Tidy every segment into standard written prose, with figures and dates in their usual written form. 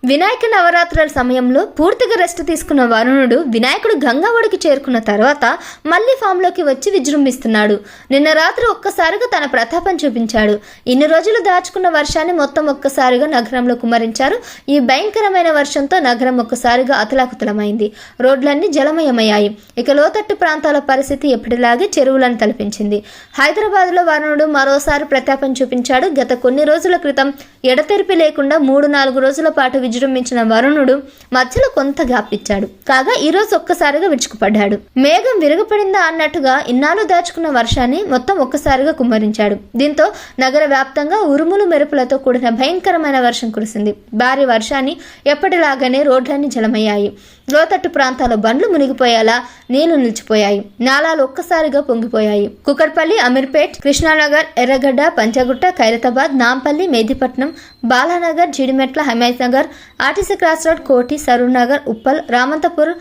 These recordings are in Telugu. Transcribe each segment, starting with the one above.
వినాయక నవరాత్రుల సమయంలో పూర్తిగా రెస్ట్ తీసుకున్న వరుణుడు వినాయకుడు గంగా ఒడికి చేరుకున్న తర్వాత మళ్లీ ఫామ్లోకి వచ్చి విజృంభిస్తున్నాడు. నిన్న రాత్రి ఒక్కసారిగా తన ప్రతాపం చూపించాడు. ఇన్ని రోజులు దాచుకున్న వర్షాన్ని మొత్తం ఒక్కసారిగా నగరంలో కుమ్మరించారు. ఈ భయంకరమైన వర్షంతో నగరం ఒక్కసారిగా అతలాకుతలమైంది. రోడ్లన్నీ జలమయమయ్యాయి. ఇక లోతట్టు ప్రాంతాల పరిస్థితి ఎప్పటిలాగే చెరువులను తలపించింది. హైదరాబాద్లో వరుణుడు మరోసారి ప్రతాపం చూపించాడు. గత కొన్ని రోజుల క్రితం ఎడతెరిపి లేకుండా 3-4 రోజుల పాటు విజృంభించిన వరుణుడు మధ్యలో కొంత గ్యాప్ ఇచ్చాడు. కాగా ఈ రోజు ఒక్కసారిగా విరుచుకుపడ్డాడు. మేఘం విరగపడిందా అన్నట్టుగా ఇన్నాళ్ళు దాచుకున్న వర్షాన్ని మొత్తం ఒక్కసారిగా కుమ్మరించాడు. దీంతో నగర వ్యాప్తంగా ఉరుములు మెరుపులతో కూడిన భయంకరమైన వర్షం కురిసింది. భారీ వర్షాన్ని ఎప్పటిలాగానే రోడ్లన్నీ జలమయ్యాయి. లోతట్టు ప్రాంతాల్లో బండ్లు మునిగిపోయేలా నీళ్లు నిలిచిపోయాయి. నాలాలు ఒక్కసారిగా పొంగిపోయాయి. Kukatpally, Ameerpet, Krishnanagar, Erragadda, Panjagutta, Khairatabad, Nampally, Mehdipatnam, Balanagar, Jeedimetla, Himayat Nagar, RTC cross road, Koti, Saroor Nagar, Uppal, Ramanthapur,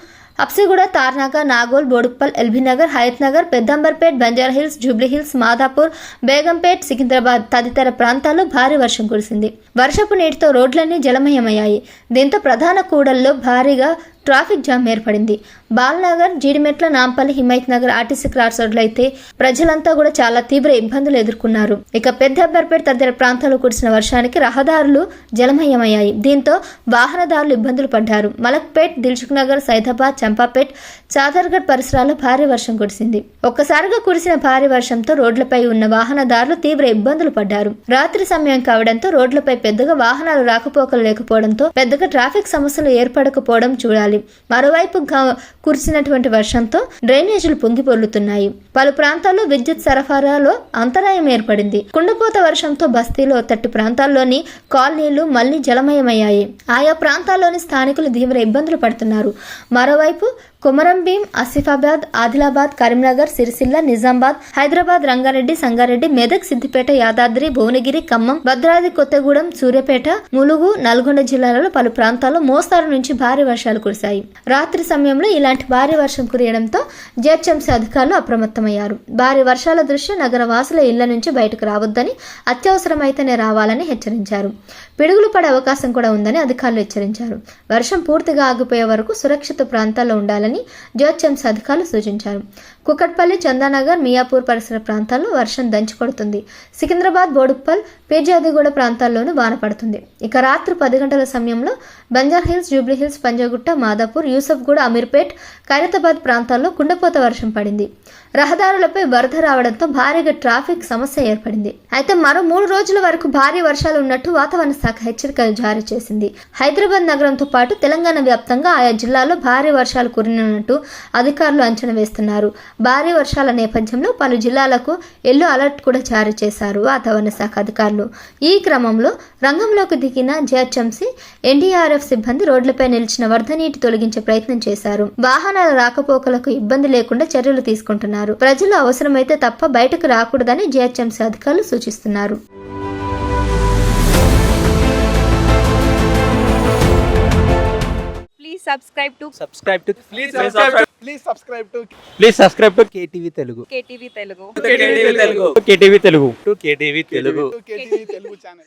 Habsiguda, Tarnaka, Nagole, Boduppal, LB Nagar, Hayath Nagar, Peddamberpet, Banjara Hills, Jubilee Hills, Madhapur, Begumpet, Secunderabad తదితర ప్రాంతాల్లో భారీ వర్షం కురిసింది. వర్షపు నీటితో రోడ్లన్నీ జలమయమయ్యాయి. దీంతో ప్రధాన కూడల్లో భారీగా ట్రాఫిక్ జామ్ ఏర్పడింది. బాలనగర్, జీడిమెట్ల, నాంపల్లి, హిమాయత్ నగర్, ఆర్టీసీ క్రాస్ రోడ్లు అయితే ప్రజలంతా కూడా చాలా తీవ్ర ఇబ్బందులు ఎదుర్కొన్నారు. ఇక పెద్దంబర్పేట్ తదితర ప్రాంతాల్లో కురిసిన వర్షానికి రహదారులు జలమయమయ్యాయి. దీంతో వాహనదారులు ఇబ్బందులు పడ్డారు. మలక్పేట్, దిల్సుఖ్ నగర్, సైదాబాద్, చంపాపేట్, చాదర్గఢ్ పరిసరాల్లో భారీ వర్షం కురిసింది. ఒక్కసారిగా కురిసిన భారీ వర్షంతో రోడ్లపై ఉన్న వాహనదారులు తీవ్ర ఇబ్బందులు పడ్డారు. రాత్రి సమయం కావడంతో రోడ్లపై పెద్దగా వాహనాలు రాకపోకలు లేకపోవడంతో పెద్దగా ట్రాఫిక్ సమస్యలు ఏర్పడకపోవడం చూడాలి. మరోవైపు కురిసినటువంటి వర్షంతో డ్రైనేజీలు పొంగి పొర్లుతున్నాయి. పలు ప్రాంతాల్లో విద్యుత్ సరఫరాలో అంతరాయం ఏర్పడింది. కుండపోత వర్షంతో బస్తీలో తట్టు ప్రాంతాల్లోని కాలనీలు మళ్లీ జలమయమయ్యాయి. ఆయా ప్రాంతాల్లోని స్థానికులు తీవ్ర ఇబ్బందులు పడుతున్నారు. మరోవైపు కొమరంభీం, ఆసిఫాబాద్, ఆదిలాబాద్, కరీంనగర్, సిరిసిల్ల, నిజామాబాద్, హైదరాబాద్, రంగారెడ్డి, సంగారెడ్డి, మెదక్, సిద్దిపేట, యాదాద్రి, భువనగిరి, ఖమ్మం, భద్రాద్రి కొత్తగూడెం, సూర్యాపేట, ములుగు, నల్గొండ జిల్లాలలో పలు ప్రాంతాల్లో మోస్తారు నుంచి భారీ వర్షాలు కురిశాయి. రాత్రి సమయంలో ఇలాంటి భారీ వర్షం కురియడంతో జిహెచ్ఎంసీ అధికారులు అప్రమత్తమయ్యారు. భారీ వర్షాల దృష్ట్యా నగర వాసుల ఇళ్ల నుంచి బయటకు రావద్దని, అత్యవసరమైతేనే రావాలని హెచ్చరించారు. పిడుగులు పడే అవకాశం కూడా ఉందని అధికారులు హెచ్చరించారు. వర్షం పూర్తిగా ఆగిపోయే వరకు సురక్షిత ప్రాంతాల్లో ఉండాలని జిహెచ్ఎంసీ అధికారులు సూచించారు. కుకట్పల్లి, చందానగర్, మియాపూర్ పరిసర ప్రాంతాల్లో వర్షం దంచుకొడుతుంది. సికింద్రాబాద్, బోడుప్పల్, పేజాదిగూడ ప్రాంతాల్లోనూ వాన పడుతుంది. ఇక రాత్రి 10 గంటల సమయంలో Banjara Hills, Jubilee hills, Panjagutta, Madhapur, Yousufguda, Ameerpet, Khairatabad ప్రాంతాల్లో కుండపోత వర్షం పడింది. రహదారులపై వరద రావడంతో భారీగా ట్రాఫిక్ సమస్య ఏర్పడింది. అయితే మరో 3 రోజుల వరకు భారీ వర్షాలు ఉన్నట్టు వాతావరణ శాఖ హెచ్చరికలు జారీ చేసింది. హైదరాబాద్ నగరంతో పాటు తెలంగాణ వ్యాప్తంగా ఆయా జిల్లాల్లో భారీ వర్షాలు కురినున్నట్టు అధికారులు అంచనా వేస్తున్నారు. భారీ వర్షాల నేపథ్యంలో పలు జిల్లాలకు ఎల్లో అలర్ట్ కూడా జారీ చేశారు వాతావరణ శాఖ అధికారులు. ఈ క్రమంలో రంగంలోకి దిగిన జిహెచ్ఎంసీ, ఎన్డీఆర్ఎఫ్ సిబ్బంది రోడ్లపై నిలిచిన వరద నీటి తొలగించే ప్రయత్నం చేశారు. వాహనాల రాకపోకలకు ఇబ్బంది లేకుండా చర్యలు తీసుకుంటున్నారు. ప్రజలు అవసరమైతే తప్ప బయటకు రాకూడదని జిహెచ్ఎంసీ అధికారులు సూచిస్తున్నారు. Please subscribe to KTV Telugu. KTV Telugu channel.